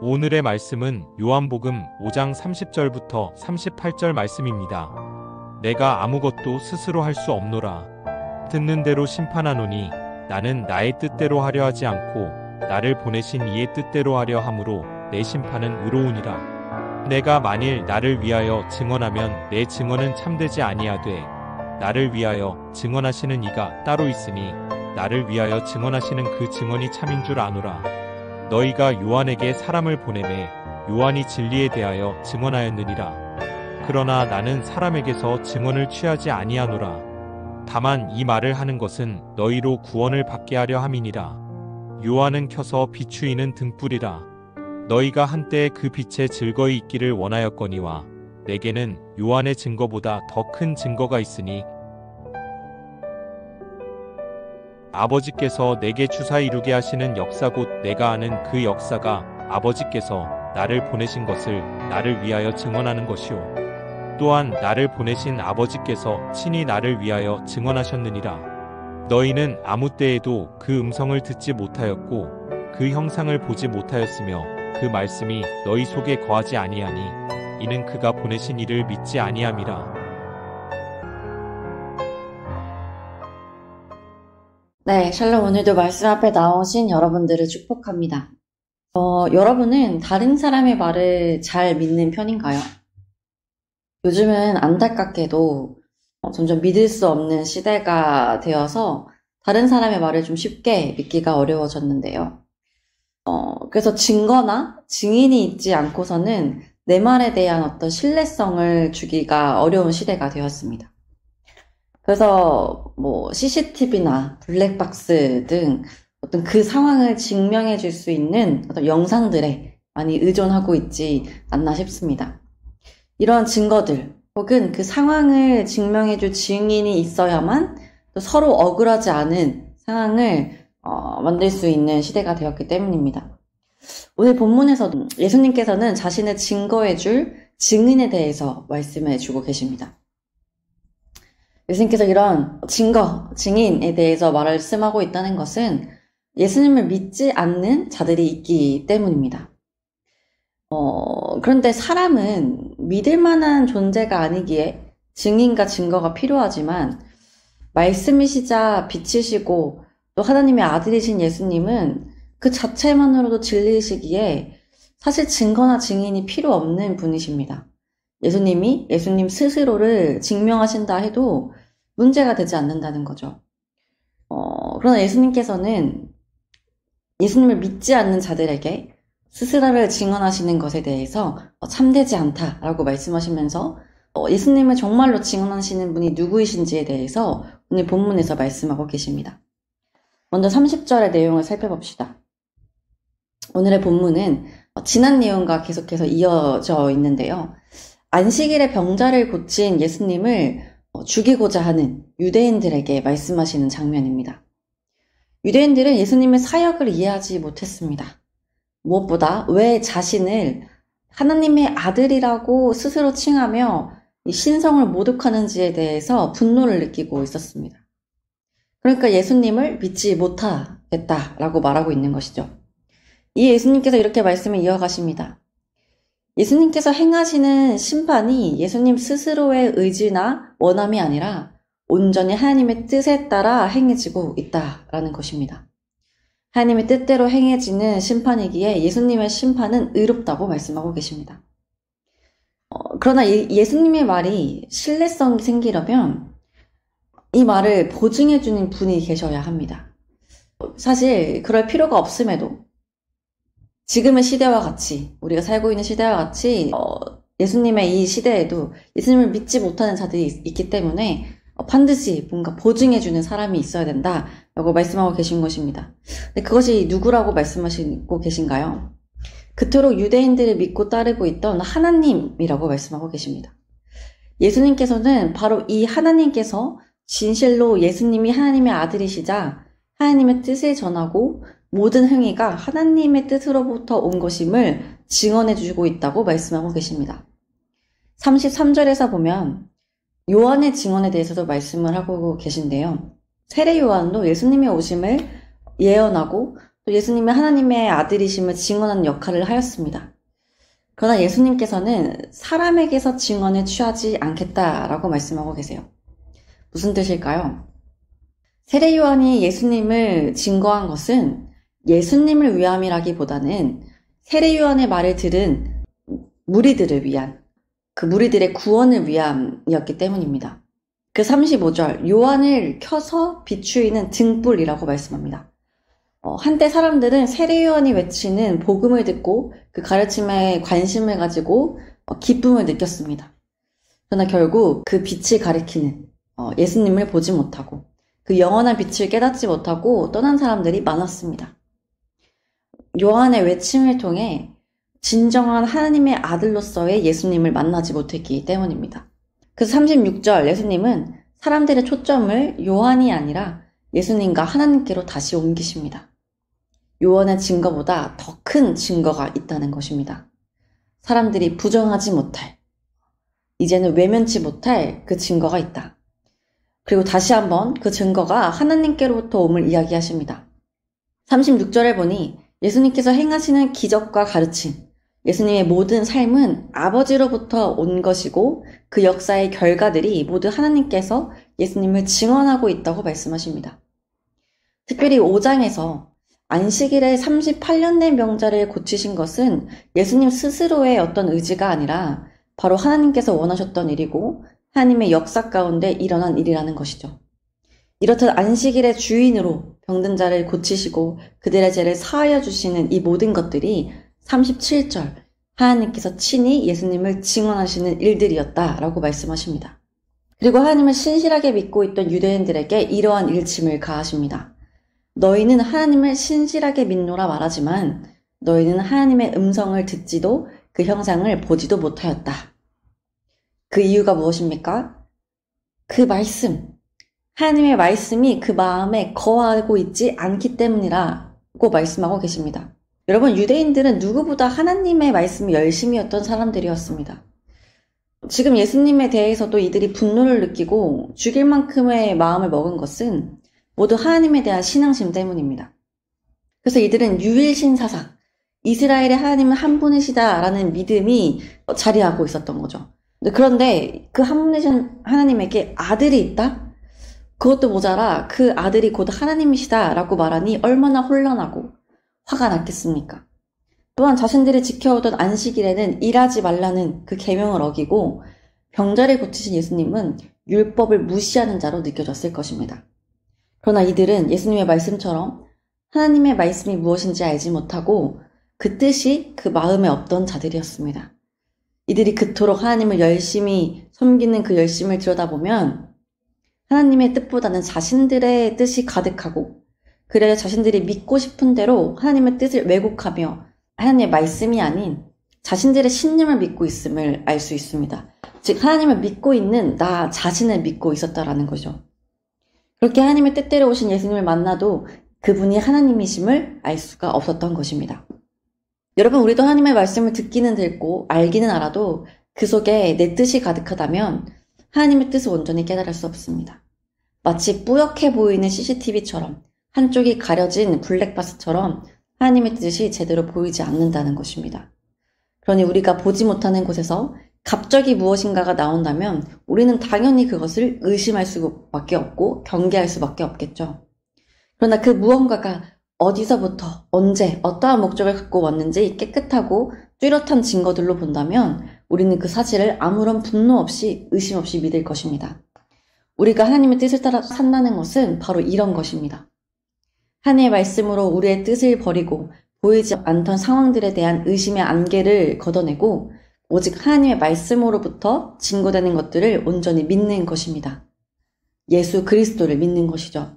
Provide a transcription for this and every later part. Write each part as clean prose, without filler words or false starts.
오늘의 말씀은 요한복음 5장 30절부터 38절 말씀입니다. 내가 아무것도 스스로 할 수 없노라. 듣는 대로 심판하노니 나는 나의 뜻대로 하려 하지 않고 나를 보내신 이의 뜻대로 하려 함으로 내 심판은 의로우니라. 내가 만일 나를 위하여 증언하면 내 증언은 참되지 아니하되 나를 위하여 증언하시는 이가 따로 있으니 나를 위하여 증언하시는 그 증언이 참인 줄 아노라. 너희가 요한에게 사람을 보내매 요한이 진리에 대하여 증언하였느니라. 그러나 나는 사람에게서 증언을 취하지 아니하노라. 다만 이 말을 하는 것은 너희로 구원을 받게 하려 함이니라. 요한은 켜서 비추이는 등불이라. 너희가 한때 그 빛에 즐거이 있기를 원하였거니와 내게는 요한의 증거보다 더 큰 증거가 있으니 아버지께서 내게 주사 이루게 하시는 역사 곧 내가 아는 그 역사가 아버지께서 나를 보내신 것을 나를 위하여 증언하는 것이요 또한 나를 보내신 아버지께서 친히 나를 위하여 증언하셨느니라. 너희는 아무 때에도 그 음성을 듣지 못하였고 그 형상을 보지 못하였으며 그 말씀이 너희 속에 거하지 아니하니 이는 그가 보내신 이를 믿지 아니함이라. 네, 샬롬. 오늘도 말씀 앞에 나오신 여러분들을 축복합니다. 여러분은 다른 사람의 말을 잘 믿는 편인가요? 요즘은 안타깝게도 점점 믿을 수 없는 시대가 되어서 다른 사람의 말을 좀 쉽게 믿기가 어려워졌는데요. 그래서 증거나 증인이 있지 않고서는 내 말에 대한 어떤 신뢰성을 주기가 어려운 시대가 되었습니다. 그래서 CCTV나 블랙박스 등 어떤 그 상황을 증명해 줄 수 있는 어떤 영상들에 많이 의존하고 있지 않나 싶습니다. 이런 증거들 혹은 그 상황을 증명해 줄 증인이 있어야만 또 서로 억울하지 않은 상황을 만들 수 있는 시대가 되었기 때문입니다. 오늘 본문에서도 예수님께서는 자신을 증거해 줄 증인에 대해서 말씀해 주고 계십니다. 예수님께서 이런 증거, 증인에 대해서 말씀하고 있다는 것은 예수님을 믿지 않는 자들이 있기 때문입니다. 그런데 사람은 믿을 만한 존재가 아니기에 증인과 증거가 필요하지만 말씀이시자 빛이시고 또 하나님의 아들이신 예수님은 그 자체만으로도 진리이시기에 사실 증거나 증인이 필요 없는 분이십니다. 예수님이 예수님 스스로를 증명하신다 해도 문제가 되지 않는다는 거죠. 그러나 예수님께서는 예수님을 믿지 않는 자들에게 스스로를 증언하시는 것에 대해서 참되지 않다라고 말씀하시면서 예수님을 정말로 증언하시는 분이 누구이신지에 대해서 오늘 본문에서 말씀하고 계십니다. 먼저 30절의 내용을 살펴봅시다. 오늘의 본문은 지난 내용과 계속해서 이어져 있는데요. 안식일에 병자를 고친 예수님을 죽이고자 하는 유대인들에게 말씀하시는 장면입니다. 유대인들은 예수님의 사역을 이해하지 못했습니다. 무엇보다 왜 자신을 하나님의 아들이라고 스스로 칭하며 이 신성을 모독하는지에 대해서 분노를 느끼고 있었습니다. 그러니까 예수님을 믿지 못하겠다라고 말하고 있는 것이죠. 이 예수님께서 이렇게 말씀을 이어가십니다. 예수님께서 행하시는 심판이 예수님 스스로의 의지나 원함이 아니라 온전히 하나님의 뜻에 따라 행해지고 있다라는 것입니다. 하나님의 뜻대로 행해지는 심판이기에 예수님의 심판은 의롭다고 말씀하고 계십니다. 그러나 예수님의 말이 신뢰성이 생기려면 이 말을 보증해주는 분이 계셔야 합니다. 사실 그럴 필요가 없음에도 지금의 시대와 같이 우리가 살고 있는 시대와 같이 예수님의 이 시대에도 예수님을 믿지 못하는 자들이 있기 때문에 반드시 뭔가 보증해주는 사람이 있어야 된다라고 말씀하고 계신 것입니다. 근데 그것이 누구라고 말씀하시고 계신가요? 그토록 유대인들을 믿고 따르고 있던 하나님이라고 말씀하고 계십니다. 예수님께서는 바로 이 하나님께서 진실로 예수님이 하나님의 아들이시자 하나님의 뜻을 전하고 모든 행위가 하나님의 뜻으로부터 온 것임을 증언해 주고 있다고 말씀하고 계십니다. 33절에서 보면 요한의 증언에 대해서도 말씀을 하고 계신데요. 세례 요한도 예수님의 오심을 예언하고 또 예수님이 하나님의 아들이심을 증언하는 역할을 하였습니다. 그러나 예수님께서는 사람에게서 증언을 취하지 않겠다라고 말씀하고 계세요. 무슨 뜻일까요? 세례 요한이 예수님을 증거한 것은 예수님을 위함이라기보다는 세례 요한의 말을 들은 무리들을 위한, 그 무리들의 구원을 위함이었기 때문입니다. 그 35절, 요한을 켜서 비추이는 등불이라고 말씀합니다. 한때 사람들은 세례 요한이 외치는 복음을 듣고 그 가르침에 관심을 가지고 기쁨을 느꼈습니다. 그러나 결국 그 빛을 가리키는 예수님을 보지 못하고 그 영원한 빛을 깨닫지 못하고 떠난 사람들이 많았습니다. 요한의 외침을 통해 진정한 하나님의 아들로서의 예수님을 만나지 못했기 때문입니다. 그래서 36절 예수님은 사람들의 초점을 요한이 아니라 예수님과 하나님께로 다시 옮기십니다. 요한의 증거보다 더 큰 증거가 있다는 것입니다. 사람들이 부정하지 못할, 이제는 외면치 못할 그 증거가 있다. 그리고 다시 한번 그 증거가 하나님께로부터 옴을 이야기하십니다. 36절에 보니 예수님께서 행하시는 기적과 가르침, 예수님의 모든 삶은 아버지로부터 온 것이고 그 역사의 결과들이 모두 하나님께서 예수님을 증언하고 있다고 말씀하십니다. 특별히 5장에서 안식일에 38년 된 병자를 고치신 것은 예수님 스스로의 어떤 의지가 아니라 바로 하나님께서 원하셨던 일이고 하나님의 역사 가운데 일어난 일이라는 것이죠. 이렇듯 안식일의 주인으로 병든 자를 고치시고 그들의 죄를 사하여 주시는 이 모든 것들이 37절 하나님께서 친히 예수님을 증언하시는 일들이었다라고 말씀하십니다. 그리고 하나님을 신실하게 믿고 있던 유대인들에게 이러한 일침을 가하십니다. 너희는 하나님을 신실하게 믿노라 말하지만 너희는 하나님의 음성을 듣지도 그 형상을 보지도 못하였다. 그 이유가 무엇입니까? 그 말씀, 하나님의 말씀이 그 마음에 거하고 있지 않기 때문이라고 말씀하고 계십니다. 여러분, 유대인들은 누구보다 하나님의 말씀이 열심이었던 사람들이었습니다. 지금 예수님에 대해서도 이들이 분노를 느끼고 죽일 만큼의 마음을 먹은 것은 모두 하나님에 대한 신앙심 때문입니다. 그래서 이들은 유일신 사상, 이스라엘의 하나님은 한 분이시다라는 믿음이 자리하고 있었던 거죠. 그런데 그 한 분이신 하나님에게 아들이 있다? 그것도 모자라 그 아들이 곧 하나님이시다라고 말하니 얼마나 혼란하고 화가 났겠습니까? 또한 자신들이 지켜오던 안식일에는 일하지 말라는 그 계명을 어기고 병자를 고치신 예수님은 율법을 무시하는 자로 느껴졌을 것입니다. 그러나 이들은 예수님의 말씀처럼 하나님의 말씀이 무엇인지 알지 못하고 그 뜻이 그 마음에 없던 자들이었습니다. 이들이 그토록 하나님을 열심히 섬기는 그 열심을 들여다보면 하나님의 뜻보다는 자신들의 뜻이 가득하고 그래야 자신들이 믿고 싶은 대로 하나님의 뜻을 왜곡하며 하나님의 말씀이 아닌 자신들의 신념을 믿고 있음을 알 수 있습니다. 즉 하나님을 믿고 있는 나 자신을 믿고 있었다라는 거죠. 그렇게 하나님의 뜻대로 오신 예수님을 만나도 그분이 하나님이심을 알 수가 없었던 것입니다. 여러분, 우리도 하나님의 말씀을 듣기는 듣고 알기는 알아도 그 속에 내 뜻이 가득하다면 하나님의 뜻을 온전히 깨달을 수 없습니다. 마치 뿌옇게 보이는 CCTV처럼 한쪽이 가려진 블랙박스처럼 하나님의 뜻이 제대로 보이지 않는다는 것입니다. 그러니 우리가 보지 못하는 곳에서 갑자기 무엇인가가 나온다면 우리는 당연히 그것을 의심할 수밖에 없고 경계할 수밖에 없겠죠. 그러나 그 무언가가 어디서부터 언제 어떠한 목적을 갖고 왔는지 깨끗하고 뚜렷한 증거들로 본다면 우리는 그 사실을 아무런 분노 없이 의심 없이 믿을 것입니다. 우리가 하나님의 뜻을 따라 산다는 것은 바로 이런 것입니다. 하나님의 말씀으로 우리의 뜻을 버리고 보이지 않던 상황들에 대한 의심의 안개를 걷어내고 오직 하나님의 말씀으로부터 증거되는 것들을 온전히 믿는 것입니다. 예수 그리스도를 믿는 것이죠.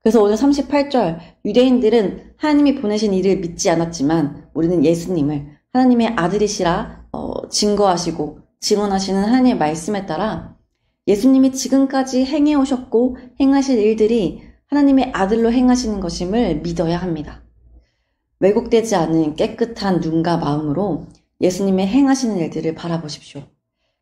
그래서 오늘 38절 유대인들은 하나님이 보내신 이를 믿지 않았지만 우리는 예수님을 하나님의 아들이시라 증거하시고 증언하시는 하나님의 말씀에 따라 예수님이 지금까지 행해오셨고 행하실 일들이 하나님의 아들로 행하시는 것임을 믿어야 합니다. 왜곡되지 않은 깨끗한 눈과 마음으로 예수님의 행하시는 일들을 바라보십시오.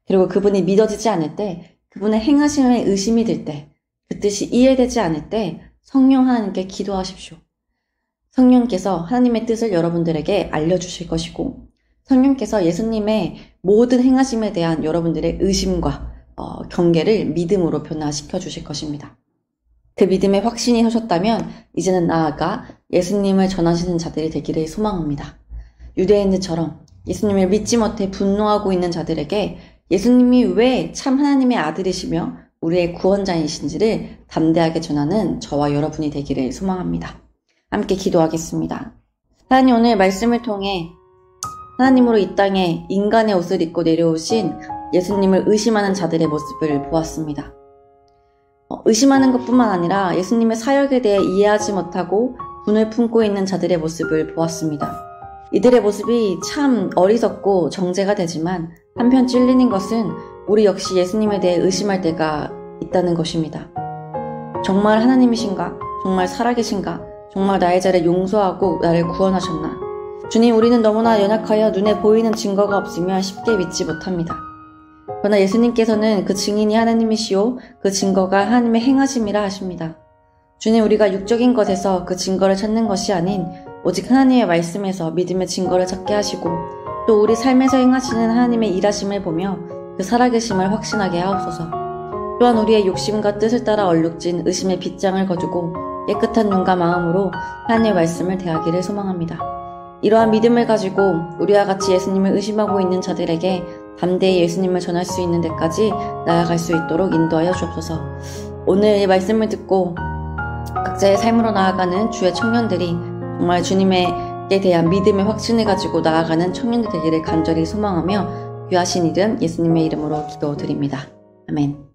그리고 그분이 믿어지지 않을 때, 그분의 행하심에 의심이 들 때, 그 뜻이 이해되지 않을 때 성령 하나님께 기도하십시오. 성령께서 하나님의 뜻을 여러분들에게 알려주실 것이고, 성령께서 예수님의 모든 행하심에 대한 여러분들의 의심과 경계를 믿음으로 변화시켜 주실 것입니다. 그 믿음에 확신이 서셨다면 이제는 나아가 예수님을 전하시는 자들이 되기를 소망합니다. 유대인들처럼 예수님을 믿지 못해 분노하고 있는 자들에게 예수님이 왜 참 하나님의 아들이시며 우리의 구원자이신지를 담대하게 전하는 저와 여러분이 되기를 소망합니다. 함께 기도하겠습니다. 하나님, 오늘 말씀을 통해 하나님으로 이 땅에 인간의 옷을 입고 내려오신 예수님을 의심하는 자들의 모습을 보았습니다. 의심하는 것뿐만 아니라 예수님의 사역에 대해 이해하지 못하고 분을 품고 있는 자들의 모습을 보았습니다. 이들의 모습이 참 어리석고 정죄가 되지만 한편 찔리는 것은 우리 역시 예수님에 대해 의심할 때가 있다는 것입니다. 정말 하나님이신가? 정말 살아계신가? 정말 나의 죄를 용서하고 나를 구원하셨나? 주님, 우리는 너무나 연약하여 눈에 보이는 증거가 없으면 쉽게 믿지 못합니다. 그러나 예수님께서는 그 증인이 하나님이시오, 그 증거가 하나님의 행하심이라 하십니다. 주님, 우리가 육적인 것에서 그 증거를 찾는 것이 아닌 오직 하나님의 말씀에서 믿음의 증거를 찾게 하시고 또 우리 삶에서 행하시는 하나님의 일하심을 보며 그 살아계심을 확신하게 하옵소서. 또한 우리의 욕심과 뜻을 따라 얼룩진 의심의 빗장을 거두고 깨끗한 눈과 마음으로 하나님의 말씀을 대하기를 소망합니다. 이러한 믿음을 가지고 우리와 같이 예수님을 의심하고 있는 자들에게 담대히 예수님을 전할 수 있는 데까지 나아갈 수 있도록 인도하여 주옵소서. 오늘 이 말씀을 듣고 각자의 삶으로 나아가는 주의 청년들이 정말 주님에 대한 믿음의 확신을 가지고 나아가는 청년들 되기를 간절히 소망하며 귀하신 이름 예수님의 이름으로 기도드립니다. 아멘.